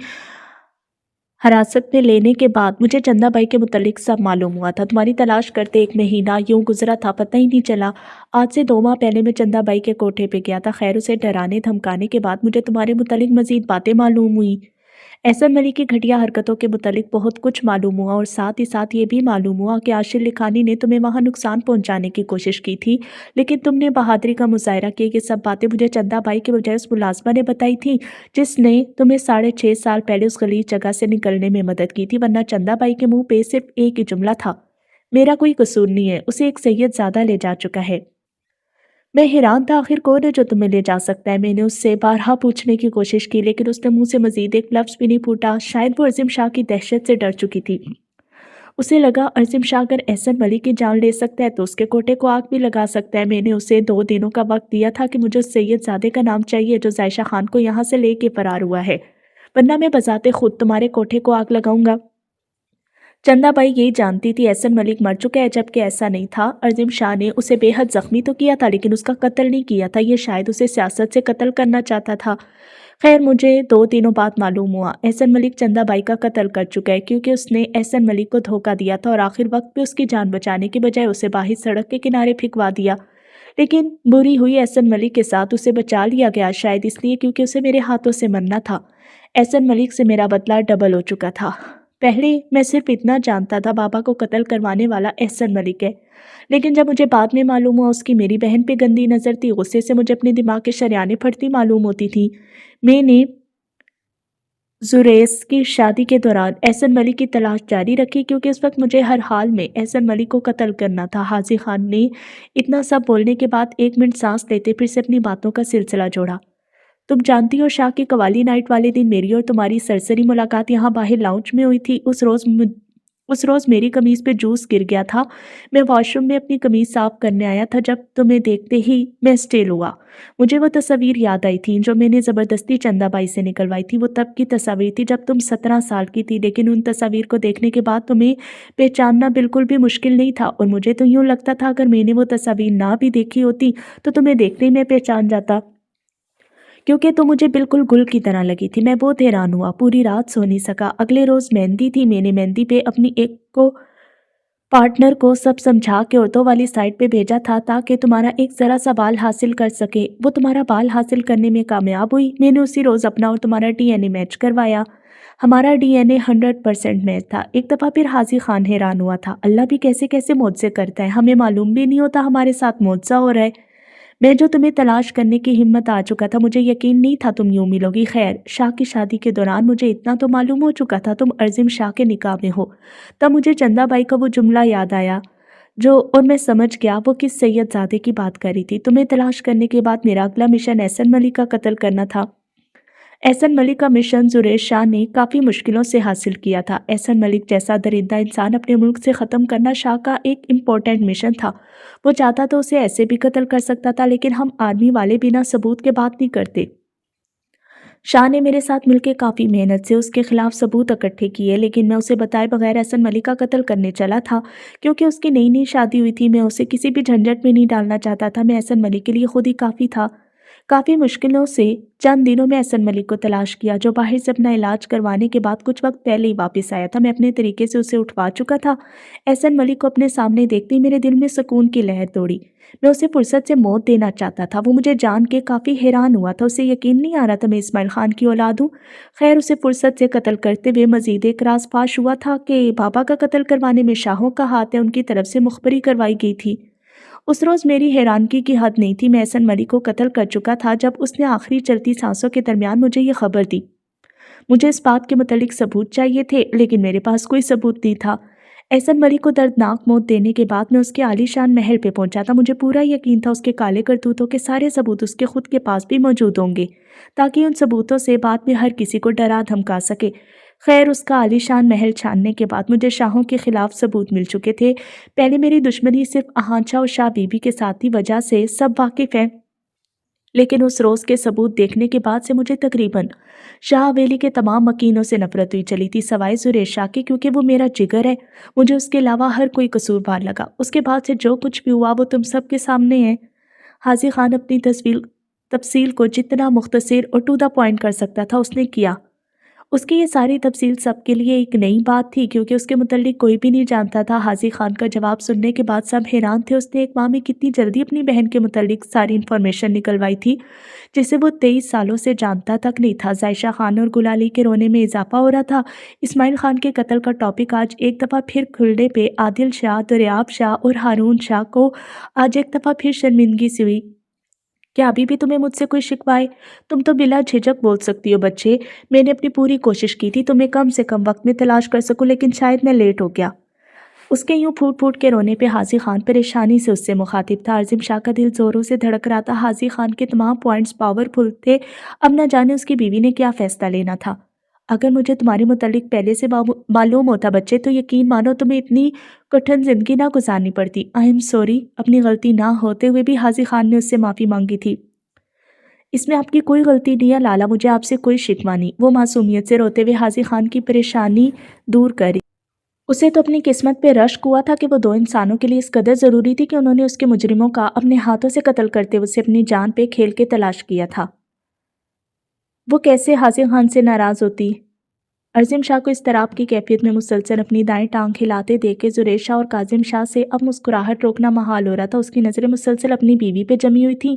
حراست میں لینے کے بعد مجھے چندہ بائی کے متعلق سب معلوم ہوا تھا۔ تمہاری تلاش کرتے 1 مہینہ یوں گزرا تھا، پتہ ہی نہیں چلا۔ آج سے 2 ماہ پہلے میں چندہ بائی کے کوٹھے پہ گیا تھا۔ خیر اسے ڈرانے دھمکانے کے بعد مجھے تمہارے متعلق مزید باتیں معلوم ہوئی۔ احسن ملک کی گھٹیا حرکتوں کے متعلق بہت کچھ معلوم ہوا، اور ساتھ ہی ساتھ یہ بھی معلوم ہوا کہ عاشر لکھانی نے تمہیں وہاں نقصان پہنچانے کی کوشش کی تھی، لیکن تم نے بہادری کا مظاہرہ کیا۔ یہ سب باتیں مجھے چندہ بائی کے بجائے اس ملازمہ نے بتائی تھیں جس نے تمہیں 6.5 سال پہلے اس غلیظ جگہ سے نکلنے میں مدد کی تھی، ورنہ چندہ بائی کے منہ پہ صرف ایک ہی جملہ تھا، میرا کوئی قصور نہیں ہے، اسے ایک سید زیادہ لے جا چکا ہے۔ मैं हैरान था, आखिर कौन है जो तुम्हें ले जा सकता है? मैंने उससे बारहा पूछने की कोशिश की, लेकिन उसने मुँह से मज़ीद एक लफ्ज़ भी नहीं फूटा। शायद वो अज़ीम शाह की दहशत से डर चुकी थी। उसे लगा अज़ीम शाह अगर एहसन मलिक की जान ले सकता है तो उसके कोठे को आग भी लगा सकता है। मैंने उसे 2 दिनों का वक़्त दिया था कि मुझे उस सैयदज़ादे का नाम चाहिए जो ज़ायशा ख़ान को यहाँ से लेके फ़रार हुआ है, वरना मैं बज़ाते खुद तुम्हारे कोठे को आग लगाऊँगा। चंदाबाई यही जानती थी एहसन मलिक मर चुका है, जबकि ऐसा नहीं था। अज़ीम शाह ने उसे बेहद ज़ख्मी तो किया था, लेकिन उसका कत्ल नहीं किया था। ये शायद उसे सियासत से कत्ल करना चाहता था। खैर, मुझे 2 दिनों बाद मालूम हुआ एहसन मलिक चंदाबाई का कत्ल कर चुका है, क्योंकि उसने एहसन मलिक को धोखा दिया था और आखिर वक्त पे उसकी जान बचाने के बजाय उसे बाहर सड़क के किनारे फिकवा दिया। लेकिन बुरी हुई एहसन मलिक के साथ उसे बचा लिया गया, शायद इसलिए क्योंकि उसे मेरे हाथों से मरना था। एहसन मलिक से मेरा बदला डबल हो चुका था। पहले मैं सिर्फ इतना जानता था बाबा को कत्ल करवाने वाला एहसन मलिक है, लेकिन जब मुझे बाद में मालूम हुआ उसकी मेरी बहन पे गंदी नज़र थी, गुस्से से मुझे अपने दिमाग के शरेआने फटती मालूम होती थी। मैंने जुरैस की शादी के दौरान एहसन मलिक की तलाश जारी रखी, क्योंकि इस वक्त मुझे हर हाल में एहसन मलिक को कत्ल करना था। हाजी खान ने इतना सब बोलने के बाद 1 मिनट सांस लेते फिर से अपनी बातों का सिलसिला जोड़ा। तुम जानती हो शाह की कवाली नाइट वाले दिन मेरी और तुम्हारी सरसरी मुलाकात यहाँ बाहर लाउंज में हुई थी। उस रोज़ मेरी कमीज़ पे जूस गिर गया था। मैं वॉशरूम में अपनी कमीज़ साफ करने आया था जब तुम्हें देखते ही मैं स्टिल हुआ। मुझे वो तस्वीर याद आई थी जो मैंने ज़बरदस्ती चंदाबाई से निकलवाई थी। वो तब की तस्वीर थी जब तुम 17 साल की थी, लेकिन उन तस्वीर को देखने के बाद तुम्हें पहचानना बिल्कुल भी मुश्किल नहीं था, और मुझे तो यूँ लगता था अगर मैंने वो तस्वीर ना भी देखी होती तो तुम्हें देखते ही मैं पहचान जाता, क्योंकि तुम मुझे बिल्कुल गुल की तरह लगी थी। मैं बहुत हैरान हुआ, पूरी रात सो नहीं सका। अगले रोज़ मेहंदी थी। मैंने मेहंदी पे अपनी एक को पार्टनर को सब समझा के औरतों वाली साइड पे भेजा था ताकि तुम्हारा एक ज़रा सा बाल हासिल कर सके। वो तुम्हारा बाल हासिल करने में कामयाब हुई। मैंने उसी रोज़ अपना और तुम्हारा डीएनए मैच करवाया। हमारा डीएनए 100% मैच था। एक दफ़ा फिर हाजी खान हैरान हुआ था, अल्लाह भी कैसे कैसे मुझसे करता है, हमें मालूम भी नहीं होता हमारे साथ मुआवजा हो रहा है। मैं जो तुम्हें तलाश करने की हिम्मत आ चुका था, मुझे यकीन नहीं था तुम यूं मिलोगी। खैर, शाह की शादी के दौरान मुझे इतना तो मालूम हो चुका था तुम अज़ीम शाह के निकाह में हो। तब मुझे चंदाबाई का वो जुमला याद आया जो, और मैं समझ गया वो किस सैयदजादे की बात कर रही थी। तुम्हें तलाश करने के बाद मेरा अगला मिशन एहसन मलिक का कत्ल करना था। एहसन मलिक का मिशन जुरैश शाह ने काफ़ी मुश्किलों से हासिल किया था। एहसन मलिक जैसा दरिंदा इंसान अपने मुल्क से ख़त्म करना शाह का एक इम्पोर्टेंट मिशन था। वो चाहता तो उसे ऐसे भी कत्ल कर सकता था, लेकिन हम आर्मी वाले बिना सबूत के बात नहीं करते। शाह ने मेरे साथ मिलकर काफ़ी मेहनत से उसके खिलाफ सबूत इकट्ठे किए, लेकिन मैं उसे बताए बगैर एहसन मलिक का कत्ल करने चला था। क्योंकि उसकी नई नई शादी हुई थी, मैं उसे किसी भी झंझट में नहीं डालना चाहता था। मैं एहसन मलिक के लिए खुद ही काफ़ी था। काफ़ी मुश्किलों से चंद दिनों में एहसन मलिक को तलाश किया, जो बाहर से अपना इलाज करवाने के बाद कुछ वक्त पहले ही वापस आया था। मैं अपने तरीके से उसे उठवा चुका था। एहसन मलिक को अपने सामने देखते ही मेरे दिल में सुकून की लहर दौड़ी। मैं उसे फुर्सत से मौत देना चाहता था। वो मुझे जान के काफ़ी हैरान हुआ था। उसे यकीन नहीं आ रहा था मैं इस्माइल खान की औलाद हूँ। खैर, उसे फुर्सत से कत्ल करते हुए मजीद एक राज फाश हुआ था कि बाबा का कत्ल करवाने में शाहों का हाथ है, उनकी तरफ से मुखबरी करवाई गई थी। उस रोज़ मेरी हैरानगी की हद नहीं थी। मैं एहसन मलिक को कत्ल कर चुका था जब उसने आखिरी चलती सांसों के दरमियान मुझे ये खबर दी। मुझे इस बात के मुतालिक सबूत चाहिए थे, लेकिन मेरे पास कोई सबूत नहीं था। एहसन मलिक को दर्दनाक मौत देने के बाद मैं उसके आलीशान महल पे पहुंचा था। मुझे पूरा यकीन था उसके काले करतूतों के सारे सबूत उसके खुद के पास भी मौजूद होंगे, ताकि उन सबूतों से बाद में हर किसी को डरा धमका सके। खैर, उसका आलीशान महल छानने के बाद मुझे शाहों के खिलाफ सबूत मिल चुके थे। पहले मेरी दुश्मनी सिर्फ आहांशा और शाह बीबी के साथ की वजह से सब वाकिफ हैं, लेकिन उस रोज़ के सबूत देखने के बाद से मुझे तकरीबन शाह हवेली के तमाम मकीनों से नफरत हुई चली थी, सिवाय जुरैश शाह की, क्योंकि वो मेरा जिगर है। मुझे उसके अलावा हर कोई कसूरवार लगा। उसके बाद से जो कुछ भी हुआ वो तुम सब के सामने है। हाजी खान अपनी तफसील को जितना मुख्तसर और टू द पॉइंट कर सकता था उसने किया। उसकी ये सारी तफसील सबके लिए एक नई बात थी, क्योंकि उसके मुतल्लिक कोई भी नहीं जानता था। हाजी खान का जवाब सुनने के बाद सब हैरान थे। उसने एक माह में कितनी जल्दी अपनी बहन के मुतल्लिक सारी इन्फॉर्मेशन निकलवाई थी, जिसे वो 23 सालों से जानता तक नहीं था। जायशा खान और गुलाली के रोने में इजाफा हो रहा था। इस्माइल खान के कत्ल का टॉपिक आज एक दफ़ा फिर खुलने पे आदिल शाह, दरियाब शाह और हारून शाह को आज एक दफ़ा फिर शर्मिंदगी से हुई। क्या अभी भी तुम्हें मुझसे कोई शिकवा है? तुम तो बिला झिझक बोल सकती हो बच्चे। मैंने अपनी पूरी कोशिश की थी तुम्हें कम से कम वक्त में तलाश कर सकूं, लेकिन शायद मैं लेट हो गया। اس کے یوں پھوٹ پھوٹ کے رونے پہ حاجی خان پریشانی سے اس سے مخاطب تھا۔ عظیم شاہ کا دل زوروں سے دھڑک رہا تھا۔ حاجی خان کے تمام پوائنٹس پاورفل تھے، اب نہ جانے اس کی بیوی نے کیا فیصلہ لینا تھا۔ اگر مجھے تمہارے متعلق پہلے سے معلوم ہوتا بچے، تو یقین مانو تمہیں اتنی کٹھن زندگی نہ گزارنی پڑتی۔ I am sorry. اپنی غلطی نہ ہوتے ہوئے بھی حاجی خان نے اس سے معافی مانگی تھی۔ اس میں آپ کی کوئی غلطی نہیں ہے لالا، مجھے آپ سے کوئی شکوہ نہیں۔ وہ معصومیت سے روتے ہوئے حاجی خان کی پریشانی دور کری۔ اسے تو اپنی قسمت پہ رشک ہوا تھا کہ وہ دو انسانوں کے لیے اس قدر ضروری تھی کہ انہوں نے اس کے مجرموں کا اپنے ہاتھوں سے قتل کرتے ہوئے اسے اپنی جان پہ کھیل کے تلاش کیا تھا۔ وہ کیسے حاجی خان سے ناراض ہوتی؟ عظیم شاہ کو اضطراب کی کیفیت میں مسلسل اپنی دائیں ٹانگ ہلاتے دیکھ کے زریش شاہ اور کاظم شاہ سے اب مسکراہٹ روکنا محال ہو رہا تھا۔ اس کی نظریں مسلسل اپنی بیوی پہ جمی ہوئی تھیں۔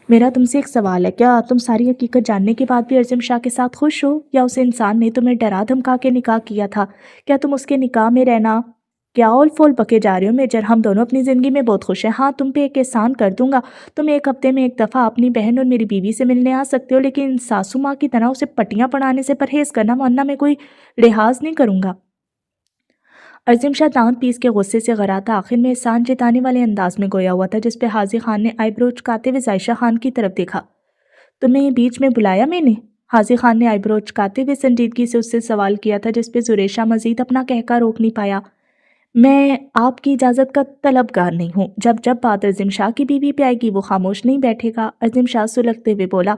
میرا تم سے ایک سوال ہے، کیا تم ساری حقیقت جاننے کے بعد بھی عظیم شاہ کے ساتھ خوش ہو، یا اس انسان نے تمہیں ڈرا دھمکا کے نکاح کیا تھا؟ کیا تم اس کے نکاح میں رہنا؟ کیا اول فول بکے جا رہے ہو میجر؟ ہم دونوں اپنی زندگی میں بہت خوش ہیں۔ ہاں، تم پہ ایک احسان کر دوں گا، تم ایک ہفتے میں ایک دفعہ اپنی بہن اور میری بیوی سے ملنے آ سکتے ہو، لیکن ساسو ماں کی طرح اسے پٹیاں پڑھانے سے پرہیز کرنا، ورنہ میں کوئی لحاظ نہیں کروں گا۔ عظیم شاہ دانت پیس کے غصے سے غرا تھا، آخر میں احسان جتانے والے انداز میں گویا ہوا تھا، جس پہ حاجی خان نے آئی برو چکاتے ہوئے ظاہر خان کی طرف دیکھا۔ تمہیں بیچ میں بلایا میں نے؟ حاجی خان نے آئی برو چکاتے ہوئے سنجیدگی سے اس سے سوال کیا تھا، جس پہ زریشہ مزید اپنا کہکا روک نہیں پایا۔ میں آپ کی اجازت کا طلبگار نہیں ہوں۔ جب بات عظیم شاہ کی بیوی پہ آئے گی وہ خاموش نہیں بیٹھے گا۔ عظیم شاہ سلگتے ہوئے بولا،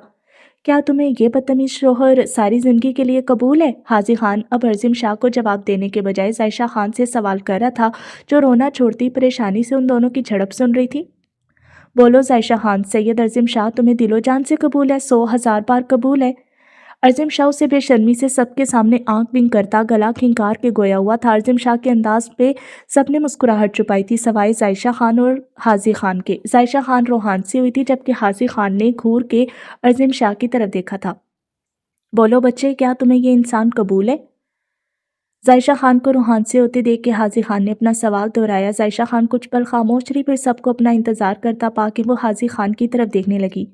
کیا تمہیں یہ بدتمیز شوہر ساری زندگی کے لیے قبول ہے؟ حاجی خان اب عظیم شاہ کو جواب دینے کے بجائے ظاہر خان سے سوال کر رہا تھا، جو رونا چھوڑتی پریشانی سے ان دونوں کی جھڑپ سن رہی تھی۔ بولو ظاہر خان، سید عظیم شاہ تمہیں دل و جان سے قبول ہے؟ 100,000 بار قبول ہے۔ عظیم شاہ اسے بے شرمی سے سب کے سامنے آنکھ بند کرتا گلا کھنکار کے گویا ہوا تھا۔ عظیم شاہ کے انداز پہ سب نے مسکراہٹ چھپائی تھی سوائے ظاہر خان اور حاجی خان کے۔ ظاہر خان روحان سی ہوئی تھی، جبکہ حاجی خان نے گھور کے عظیم شاہ کی طرف دیکھا تھا۔ بولو بچے، کیا تمہیں یہ انسان قبول ہے؟ ظاہر خان کو روحان سے ہوتے دیکھ کے حاجی خان نے اپنا سوال دہرایا۔ ظاہر خان کچھ پل خاموش رہی، پھر سب کو اپنا انتظار کرتا پا کے وہ حاجی خان کی طرف دیکھنے لگی۔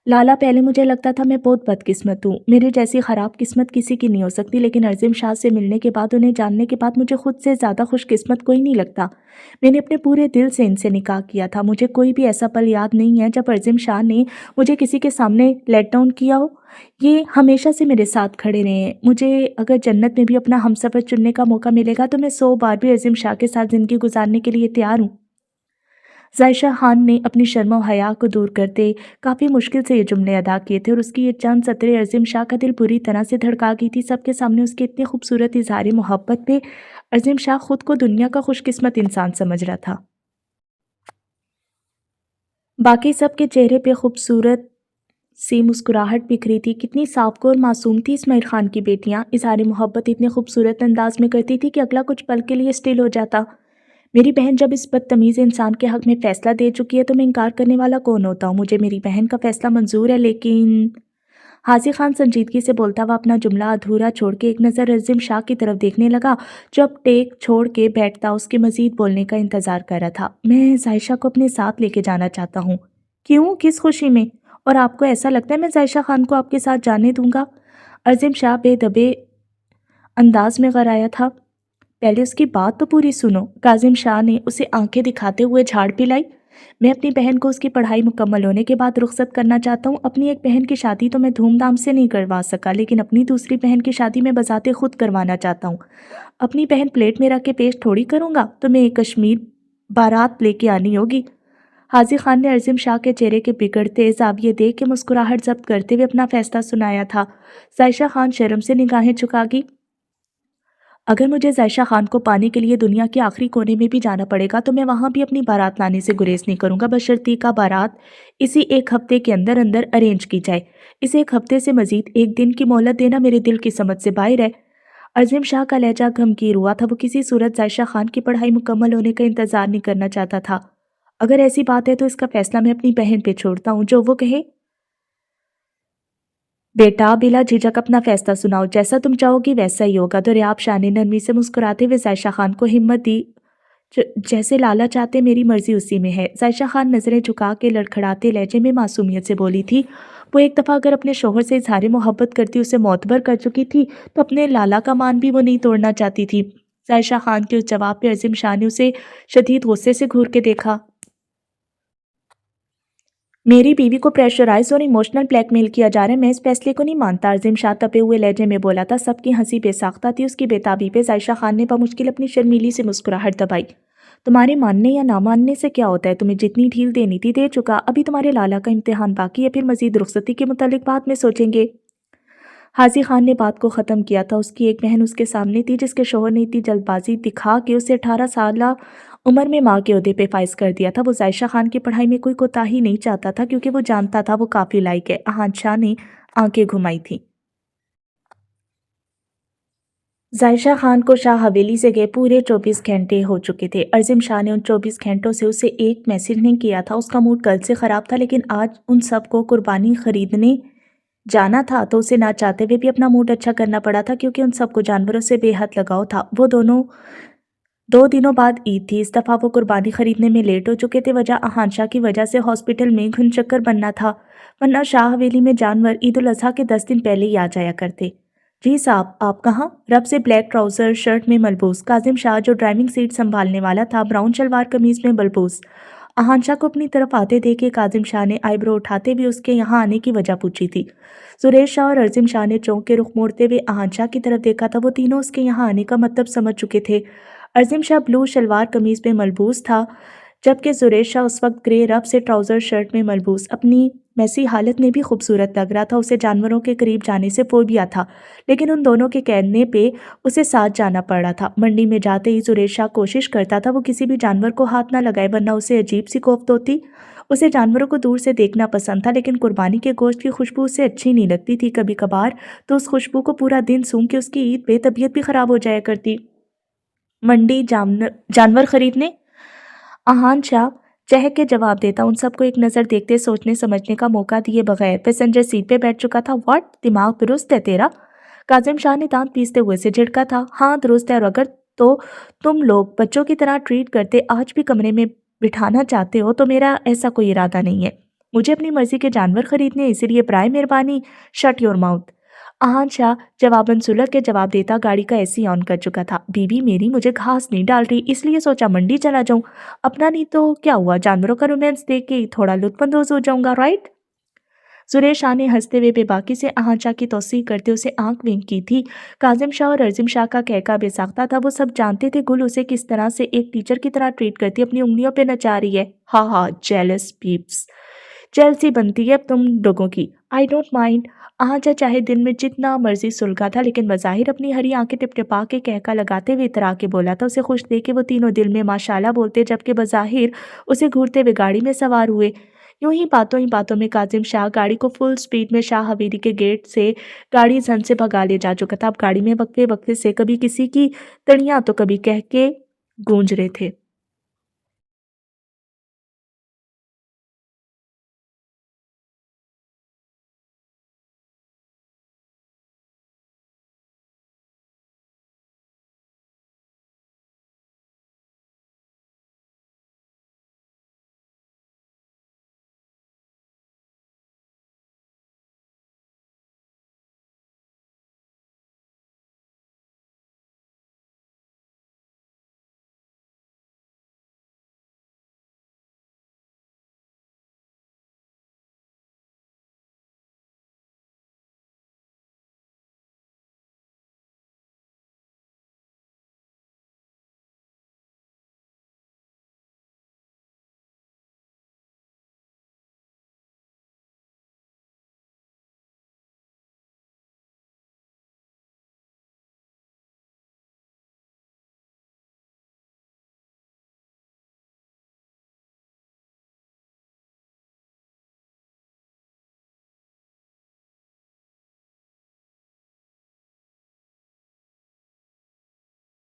لالا، پہلے مجھے لگتا تھا میں بہت بدقسمت ہوں، میرے جیسی خراب قسمت کسی کی نہیں ہو سکتی، لیکن عظیم شاہ سے ملنے کے بعد، انہیں جاننے کے بعد مجھے خود سے زیادہ خوش قسمت کوئی نہیں لگتا۔ میں نے اپنے پورے دل سے ان سے نکاح کیا تھا۔ مجھے کوئی بھی ایسا پل یاد نہیں ہے جب عظیم شاہ نے مجھے کسی کے سامنے لیٹ ڈاؤن کیا ہو۔ یہ ہمیشہ سے میرے ساتھ کھڑے رہے ہیں۔ مجھے اگر جنت میں بھی اپنا ہمسفر چننے کا موقع ملے گا تو میں 100 بار بھی عظیم شاہ کے ساتھ زندگی گزارنے کے لیے تیار ہوں۔ ظاہر خان نے اپنی شرم و حیا کو دور کرتے کافی مشکل سے یہ جملے ادا کیے تھے، اور اس کی یہ چند سطریں عظیم شاہ کا دل بری طرح سے دھڑکا گئی تھی۔ سب کے سامنے اس کے اتنے خوبصورت اظہار محبت پہ عظیم شاہ خود کو دنیا کا خوش قسمت انسان سمجھ رہا تھا۔ باقی سب کے چہرے پہ خوبصورت سی مسکراہٹ بکھری تھی۔ کتنی صاف اور معصوم تھی اسماعیل خان کی بیٹیاں، اظہار محبت اتنے خوبصورت انداز میں کرتی تھی کہ اگلا کچھ پل کے لیے اسٹل ہو جاتا۔ میری بہن جب اس بدتمیز انسان کے حق میں فیصلہ دے چکی ہے تو میں انکار کرنے والا کون ہوتا ہوں؟ مجھے میری بہن کا فیصلہ منظور ہے، لیکن حاجی خان سنجیدگی سے بولتا ہوا اپنا جملہ ادھورا چھوڑ کے ایک نظر عظیم شاہ کی طرف دیکھنے لگا، جو اب ٹیک چھوڑ کے بیٹھتا اس کے مزید بولنے کا انتظار کر رہا تھا۔ میں ظاہر کو اپنے ساتھ لے کے جانا چاہتا ہوں۔ کیوں؟ کس خوشی میں؟ اور آپ کو ایسا لگتا ہے میں ظاہر خان کو آپ کے ساتھ جانے دوں گا؟ عظیم شاہ بے دبے انداز میں غرایا تھا۔ پہلے اس کی بات تو پوری سنو۔ کاظم شاہ نے اسے آنکھیں دکھاتے ہوئے جھاڑ پلائی۔ میں اپنی بہن کو اس کی پڑھائی مکمل ہونے کے بعد رخصت کرنا چاہتا ہوں۔ اپنی ایک بہن کی شادی تو میں دھوم دھام سے نہیں کروا سکا، لیکن اپنی دوسری بہن کی شادی میں بذات خود کروانا چاہتا ہوں۔ اپنی بہن پلیٹ میں رکھ کے پیش تھوڑی کروں گا، تمہیں کشمیر بارات لے کے آنی ہوگی۔ حاجی خان نے عظیم شاہ کے چہرے کے بگڑتے زاویے دیکھ کے مسکراہٹ ضبط کرتے ہوئے اپنا فیصلہ سنایا تھا۔ ظاہر خان شرم سے نگاہیں جھکا گئی۔ اگر مجھے ظاہر خان کو پانے کے لیے دنیا کے آخری کونے میں بھی جانا پڑے گا تو میں وہاں بھی اپنی بارات لانے سے گریز نہیں کروں گا، بشرطیکہ کا بارات اسی ایک ہفتے کے اندر اندر ارینج کی جائے۔ اس ایک ہفتے سے مزید ایک دن کی مہلت دینا میرے دل کی سمجھ سے باہر ہے۔ عظیم شاہ کا لہجہ غمگین ہوا تھا، وہ کسی صورت ظاہر خان کی پڑھائی مکمل ہونے کا انتظار نہیں کرنا چاہتا تھا۔ اگر ایسی بات ہے تو اس کا فیصلہ میں اپنی بہن پہ چھوڑتا ہوں، جو وہ کہے۔ بیٹا، بلا جھجک اپنا فیصلہ سناؤ، جیسا تم چاہو گی ویسا ہی ہوگا۔ دریاب شاہ نے نرمی سے مسکراتے ہوئے ظاہر خان کو ہمت دی۔ جیسے لالا چاہتے میری مرضی اسی میں ہے۔ ظاہر خان نظریں جھکا کے لڑکھڑاتے لہجے میں معصومیت سے بولی تھی۔ وہ ایک دفعہ اگر اپنے شوہر سے اظہار محبت کرتی، اسے معتبر کر چکی تھی، تو اپنے لالا کا مان بھی وہ نہیں توڑنا چاہتی تھی۔ जायशा खान के उस जवाब पे अजीम शाह ने उसे शदीद गुस्से से घूर के देखा। मेरी बीवी को प्रेशराइज और इमोशनल ब्लैकमेल किया जा रहा है, मैं इस फैसले को नहीं मानता, अजीम शाह तपे हुए लहजे में बोला था। सबकी हंसी बेसाख्ता थी उसकी बेताबी पे। जायशा खान ने बमुश्किल अपनी शर्मीली से मुस्कुराहट दबाई। तुम्हारे मानने या ना मानने से क्या होता है, तुम्हें जितनी ढील देनी थी दे चुका, अभी तुम्हारे लाला का इम्तिहान बाकी है, फिर मजीद रुखसती के मुतालिक बाद में सोचेंगे। हाजी खान ने बात को ख़त्म किया था। उसकी एक बहन उसके सामने थी जिसके शोहर ने इतनी जल्दबाजी दिखा के उसे 18 साल उम्र में माँ के ओहदे पे फाइज कर दिया था। वो जायशा खान की पढ़ाई में कोई कोताही नहीं चाहता था क्योंकि वो जानता था वो काफ़ी लायक है। अहान शाह ने आंखें घुमाई थी। जायशा खान को शाह हवेली से गए पूरे 24 घंटे हो चुके थे। अज़ीम शाह ने उन 24 घंटों से उसे एक मैसेज नहीं किया था। उसका मूड कल से ख़राब था, लेकिन आज उन सबको कुर्बानी खरीदने जाना था तो उसे ना चाहते हुए भी अपना मूड अच्छा करना पड़ा था, क्योंकि उन सबको जानवरों से बेहद लगाव था। वो दोनों 2 दिनों बाद ईद थी। इस दफ़ा वो कुर्बानी खरीदने में लेट हो चुके थे। वजह अहान शाह की वजह से हॉस्पिटल में घुन चक्कर बनना था, वरना शाह हवेली में जानवर ईद उल अज़हा के 10 दिन पहले ही आ जाया करते। जी साहब, आप कहाँ? रब से ब्लैक ट्राउज़र शर्ट में मलबूस काजिम शाह, जो ड्राइविंग सीट संभालने वाला था, ब्राउन शलवार कमीज में मलबूस। अहान शाह को अपनी तरफ आते देख के काजिम शाह ने आईब्रो उठाते हुए उसके यहाँ आने की वजह पूछी थी। सुरेश शाह और अर्जिम शाह ने चौंक के रुख मोड़ते हुए अहान शाह की तरफ देखा था। वो तीनों उसके यहाँ आने का मतलब समझ चुके थे। अर्जिम शाह ब्लू शलवार कमीज में मलबूस था, जबकि सुरेश शाह उस वक्त ग्रे रफ से ट्राउज़र शर्ट में मलबूस अपनी मैसी हालत में भी खूबसूरत लग रहा था। उसे जानवरों के करीब जाने से फोबिया था, लेकिन उन दोनों के कहने पे उसे साथ जाना पड़ रहा था। मंडी में जाते ही सुरेश शाह कोशिश करता था वो किसी भी जानवर को हाथ ना लगाए, वरना उसे अजीब सी कोफ्त होती। उसे जानवरों को दूर से देखना पसंद था, लेकिन कुर्बानी के गोश्त की खुशबू उसे अच्छी नहीं लगती थी। कभी कभार तो उस खुशबू को पूरा दिन सूंघ के उसकी ईद पे तबीयत भी खराब हो जाया करती। मंडी जानवर खरीदने? अहान शाह चहक के जवाब देता, उन सबको एक नज़र देखते सोचने समझने का मौका दिए बगैर। पैसेंजर सीट पे बैठ चुका था। व्हाट, दिमाग दुरुस्त है तेरा? काजिम शाह ने दांत पीसते हुए से झिड़का था। हाँ दुरुस्त है, और अगर तो तुम लोग बच्चों की तरह ट्रीट करते आज भी कमरे में बिठाना चाहते हो तो मेरा ऐसा कोई इरादा नहीं है। मुझे अपनी मर्जी के जानवर खरीदने, इसीलिए बराए मेहरबानी shut your mouth. Ahaan Shah जवाबन सुलग के जवाब देता गाड़ी का एसी ऑन कर चुका था। बीबी मेरी मुझे घास नहीं डाल रही, इसलिए सोचा मंडी चला जाऊं। अपना नहीं तो क्या हुआ, जानवरों का रोमांस देख के थोड़ा लुत्फानंदोज हो जाऊंगा, राइट? सुरेश शाह ने हंसते हुए बेबाकी से अहान शाह की तौसीह करते उसे आंख विंक की थी। काजिम शाह और अर्जिम शाह का कहका बेसाख्ता था। वो सब जानते थे गुल उसे किस तरह से एक टीचर की तरह ट्रीट करती, अपनी उंगलियों पे नचा रही है। हा हा, जेलस पीप्स, जेलसी बनती है अब तुम लोगों की। I don't mind. आजा चाहे दिन में जितना मर्जी सुलगा था, लेकिन बज़ाहिर अपनी हरी आंखें टिपटिपा के कहका लगाते हुए इतरा के बोला था। उसे खुश देख के वो तीनों दिल में माशाल्लाह बोलते, जबकि बज़ाहिर उसे घूरते हुए गाड़ी में सवार हुए। यूं ही बातों में काजिम शाह गाड़ी को फुल स्पीड में शाह हवेली के गेट से गाड़ी झन से भगा ले जा चुका था। अब गाड़ी में वक्फे वक्फे से कभी किसी की तड़ियाँ तो कभी कह के गूंज रहे थे।